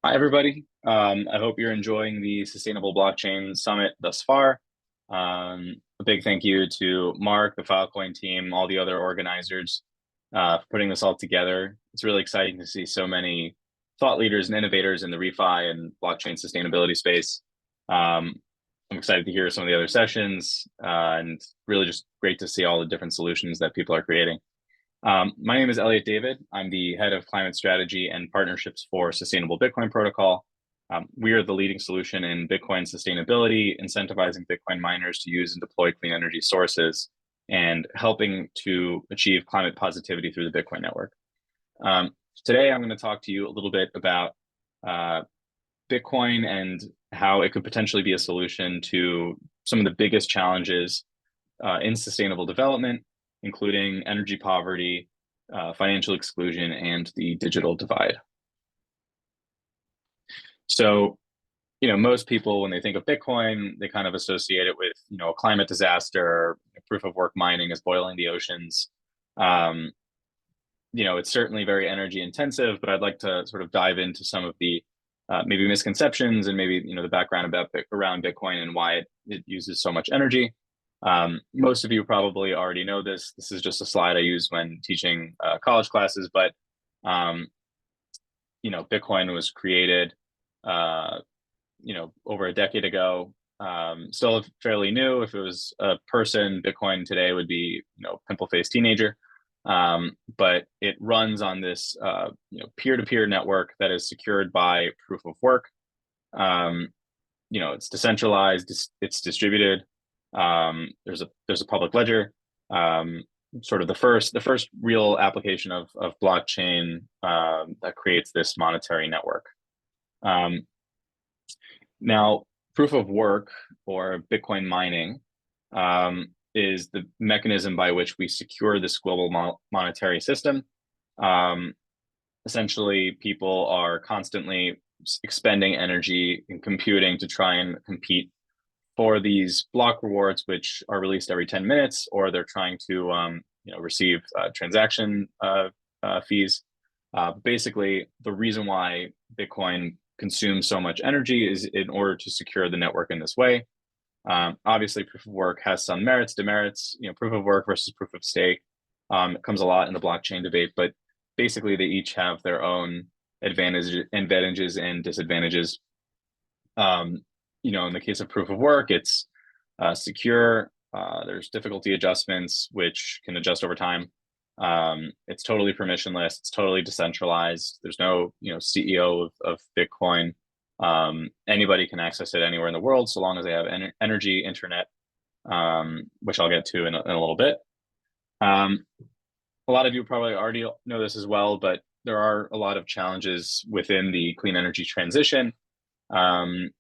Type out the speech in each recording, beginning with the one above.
Hi, everybody. I hope you're enjoying the Sustainable Blockchain Summit thus far. A big thank you to Mark, the Filecoin team, all the other organizers for putting this all together. It's really exciting to see so many thought leaders and innovators in the refi and blockchain sustainability space. Um, I'm excited to hear some of the other sessions and really just great to see all the different solutions that people are creating. My name is Elliot David. I'm the head of climate strategy and partnerships for Sustainable Bitcoin Protocol. We are the leading solution in Bitcoin sustainability, incentivizing Bitcoin miners to use and deploy clean energy sources and helping to achieve climate positivity through the Bitcoin network. Today, I'm going to talk to you a little bit about uh, Bitcoin and how it could potentially be a solution to some of the biggest challenges in sustainable development, including energy poverty, financial exclusion, and the digital divide. So, most people, when they think of Bitcoin, they kind of associate it with, a climate disaster. Proof of work mining is boiling the oceans. Um, it's certainly very energy intensive, but I'd like to sort of dive into some of the maybe misconceptions and maybe the background around Bitcoin and why it uses so much energy. Most of you probably already know this. This is just a slide I use when teaching college classes, but um, Bitcoin was created, uh, over a decade ago. Still fairly new. If it was a person, Bitcoin today would be, pimple-faced teenager. But it runs on this, peer-to-peer network that is secured by proof of work. Um, it's decentralized, it's distributed. There's a public ledger. Um, Sort of the first real application of blockchain that creates this monetary network. Um, Now, proof of work or Bitcoin mining is the mechanism by which we secure this global monetary system. Um, Essentially, people are constantly expending energy and computing to try and compete for these block rewards, which are released every 10 minutes, or they're trying to receive transaction fees. Basically, the reason why Bitcoin consumes so much energy is in order to secure the network in this way. Obviously, proof of work has some merits, demerits. Proof of work versus proof of stake. It comes a lot in the blockchain debate, but basically, they each have their own advantages and disadvantages. In the case of proof of work, it's secure. There's difficulty adjustments, which can adjust over time. It's totally permissionless. It's totally decentralized. There's no, CEO of Bitcoin. Anybody can access it anywhere in the world, so long as they have energy, internet, which I'll get to in a little bit. A lot of you probably already know this as well, but there are a lot of challenges within the clean energy transition. Um,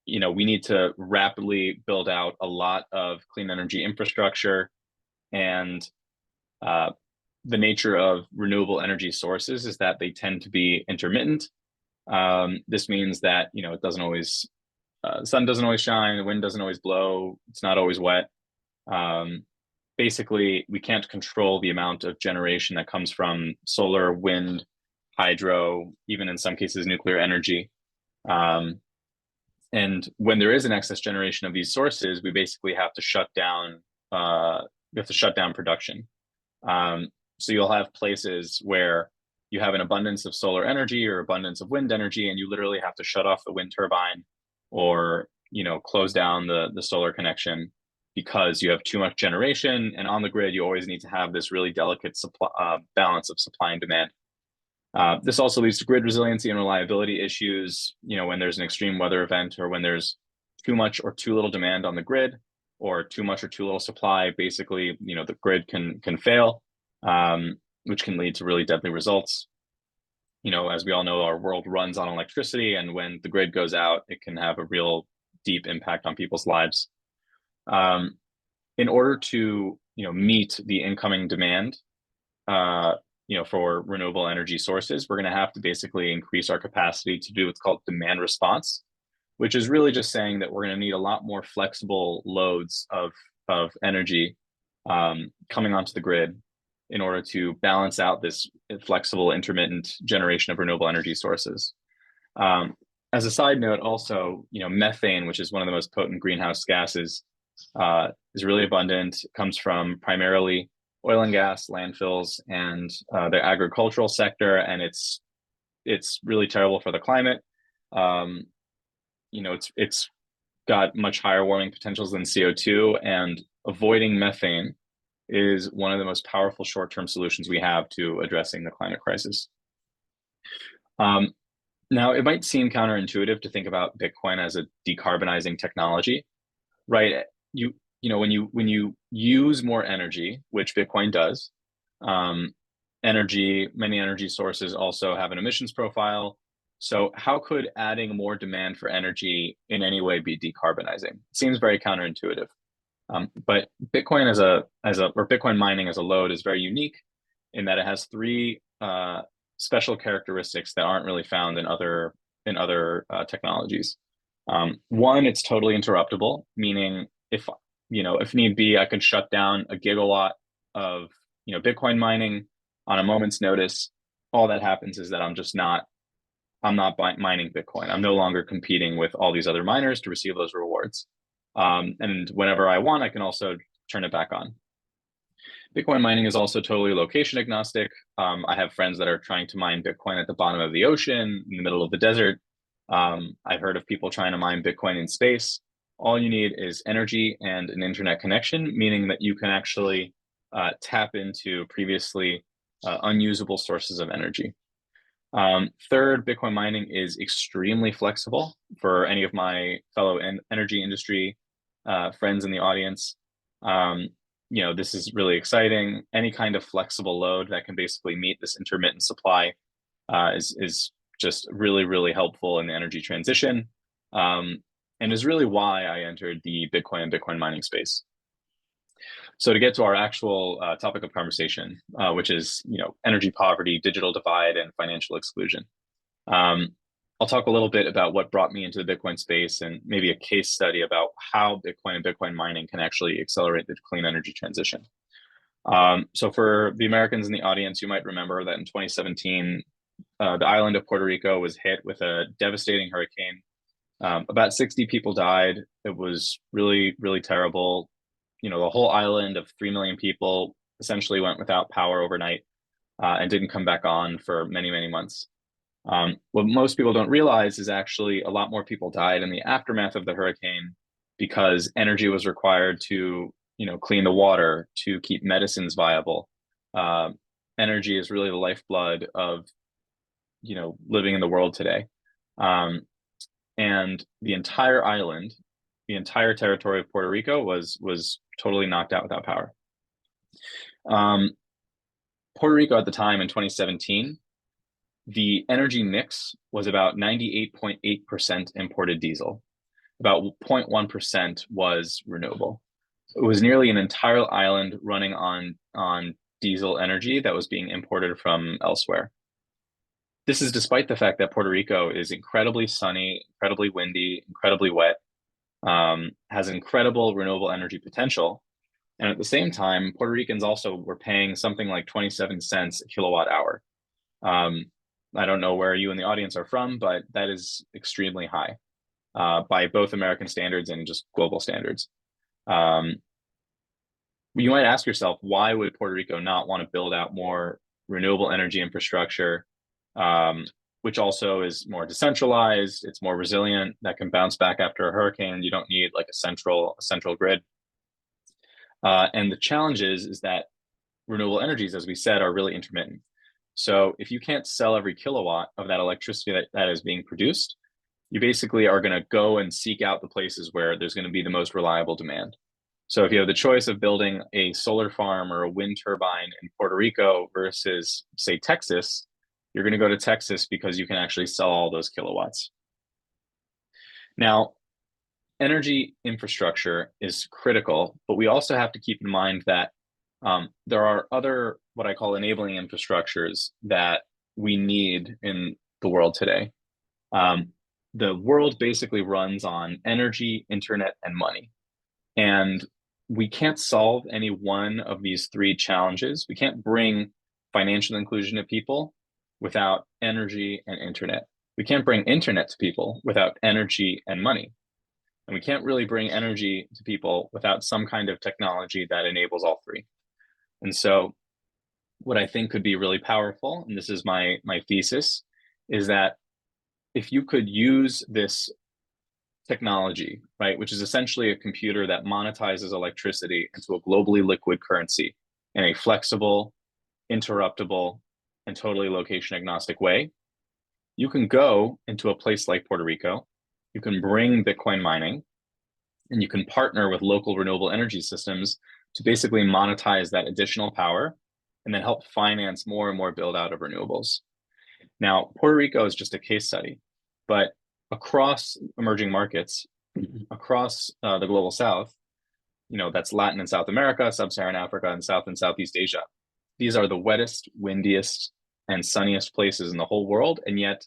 we need to rapidly build out a lot of clean energy infrastructure, and uh, the nature of renewable energy sources is that they tend to be intermittent. This means that it doesn't always, the sun doesn't always shine, the wind doesn't always blow, it's not always wet. Um, Basically, we can't control the amount of generation that comes from solar, wind, hydro, even in some cases nuclear energy. Um, and when there is an excess generation of these sources, we basically have to shut down. We have to shut down production. So you'll have places where you have an abundance of solar energy or abundance of wind energy, and you literally have to shut off the wind turbine or close down the solar connection because you have too much generation. And on the grid, you always need to have this really delicate balance of supply and demand. This also leads to grid resiliency and reliability issues, when there's an extreme weather event or when there's too much or too little demand on the grid or too much or too little supply. Basically, the grid can fail, which can lead to really deadly results. As we all know, our world runs on electricity, and when the grid goes out, it can have a real deep impact on people's lives. In order to, meet the incoming demand, for renewable energy sources, we're going to have to basically increase our capacity to do what's called demand response, which is really just saying that we're going to need a lot more flexible loads of energy coming onto the grid in order to balance out this flexible intermittent generation of renewable energy sources. As a side note, also, methane, which is one of the most potent greenhouse gases, is really abundant. It comes from primarily oil and gas, landfills, and the agricultural sector, and it's really terrible for the climate. Um, it's got much higher warming potentials than CO2, and avoiding methane is one of the most powerful short-term solutions we have to addressing the climate crisis. Um, Now, it might seem counterintuitive to think about Bitcoin as a decarbonizing technology, right? When you use more energy, which Bitcoin does, um, many energy sources also have an emissions profile. So how could adding more demand for energy in any way be decarbonizing? It seems very counterintuitive. But Bitcoin or Bitcoin mining as a load is very unique in that it has three special characteristics that aren't really found in other technologies. One, it's totally interruptible, meaning if need be, I could shut down a gigawatt of Bitcoin mining on a moment's notice. All that happens is that I'm not mining Bitcoin. I'm no longer competing with all these other miners to receive those rewards. And whenever I want, I can also turn it back on. Bitcoin mining is also totally location agnostic. I have friends that are trying to mine Bitcoin at the bottom of the ocean, in the middle of the desert. I've heard of people trying to mine Bitcoin in space. All you need is energy and an internet connection, meaning that you can actually tap into previously unusable sources of energy. Third, Bitcoin mining is extremely flexible for any of my fellow energy industry friends in the audience. This is really exciting. Any kind of flexible load that can basically meet this intermittent supply is just really, really helpful in the energy transition, and is really why I entered the Bitcoin and Bitcoin mining space. So to get to our actual topic of conversation, which is energy poverty, digital divide, and financial exclusion. I'll talk a little bit about what brought me into the Bitcoin space and maybe a case study about how Bitcoin and Bitcoin mining can actually accelerate the clean energy transition. So for the Americans in the audience, you might remember that in 2017, the island of Puerto Rico was hit with a devastating hurricane. About 60 people died. It was really, really terrible. The whole island of 3 million people essentially went without power overnight and didn't come back on for many, many months. What most people don't realize is actually a lot more people died in the aftermath of the hurricane because energy was required to, clean the water, to keep medicines viable. Energy is really the lifeblood of, living in the world today. And the entire island, the entire territory of Puerto Rico was totally knocked out without power. Puerto Rico at the time in 2017, the energy mix was about 98.8% imported diesel. About 0.1% was renewable. It was nearly an entire island running on diesel energy that was being imported from elsewhere. This is despite the fact that Puerto Rico is incredibly sunny, incredibly windy, incredibly wet, has incredible renewable energy potential. And at the same time, Puerto Ricans also were paying something like 27 cents a kilowatt hour. I don't know where you in the audience are from, but that is extremely high by both American standards and just global standards. You might ask yourself, why would Puerto Rico not want to build out more renewable energy infrastructure, which also is more decentralized, it's more resilient, that can bounce back after a hurricane. You don't need like a central grid. And the challenge is that renewable energies, as we said, are really intermittent. So if you can't sell every kilowatt of that electricity that is being produced, you basically are going to go and seek out the places where there's going to be the most reliable demand. So if you have the choice of building a solar farm or a wind turbine in Puerto Rico versus, say, Texas, you're going to go to Texas because you can actually sell all those kilowatts. Now, energy infrastructure is critical, but we also have to keep in mind that there are other, what I call enabling infrastructures that we need in the world today. The world basically runs on energy, internet, and money. And we can't solve any one of these three challenges. We can't bring financial inclusion to people without energy and internet. We can't bring internet to people without energy and money. And we can't really bring energy to people without some kind of technology that enables all three. And so what I think could be really powerful, and this is my thesis, is that if you could use this technology, right, which is essentially a computer that monetizes electricity into a globally liquid currency in a flexible, interruptible, and totally location agnostic way, you can go into a place like Puerto Rico, you can bring Bitcoin mining, and you can partner with local renewable energy systems to basically monetize that additional power and then help finance more and more build out of renewables. Now, Puerto Rico is just a case study, but across emerging markets, across the global South, that's Latin and South America, Sub-Saharan Africa, and South and Southeast Asia. These are the wettest, windiest, and sunniest places in the whole world, and yet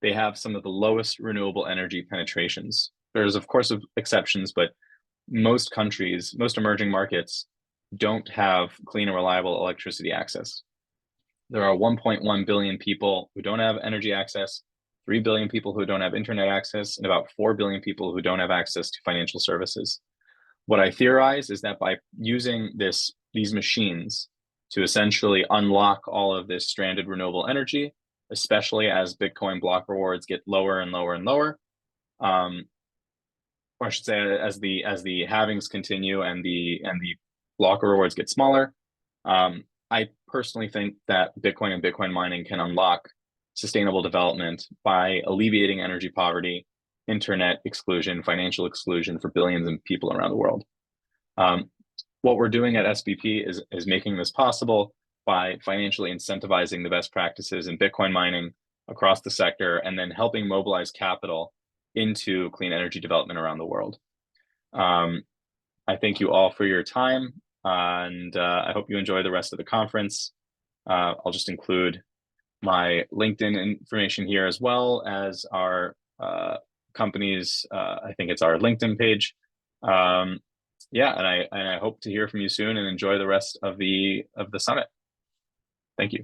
they have some of the lowest renewable energy penetrations. There's, of course, exceptions, but most countries, most emerging markets, don't have clean and reliable electricity access. There are 1.1 billion people who don't have energy access, 3 billion people who don't have internet access, and about 4 billion people who don't have access to financial services. What I theorize is that by using these machines to essentially unlock all of this stranded renewable energy, especially as Bitcoin block rewards get lower and lower and lower, or I should say, as the halvings continue and the block rewards get smaller, I personally think that Bitcoin and Bitcoin mining can unlock sustainable development by alleviating energy poverty, internet exclusion, financial exclusion for billions of people around the world. What we're doing at SBP is making this possible by financially incentivizing the best practices in Bitcoin mining across the sector and then helping mobilize capital into clean energy development around the world. I thank you all for your time, and I hope you enjoy the rest of the conference. I'll just include my LinkedIn information here as well as our company's, I think it's our LinkedIn page. Yeah, and I hope to hear from you soon and enjoy the rest of the summit. Thank you.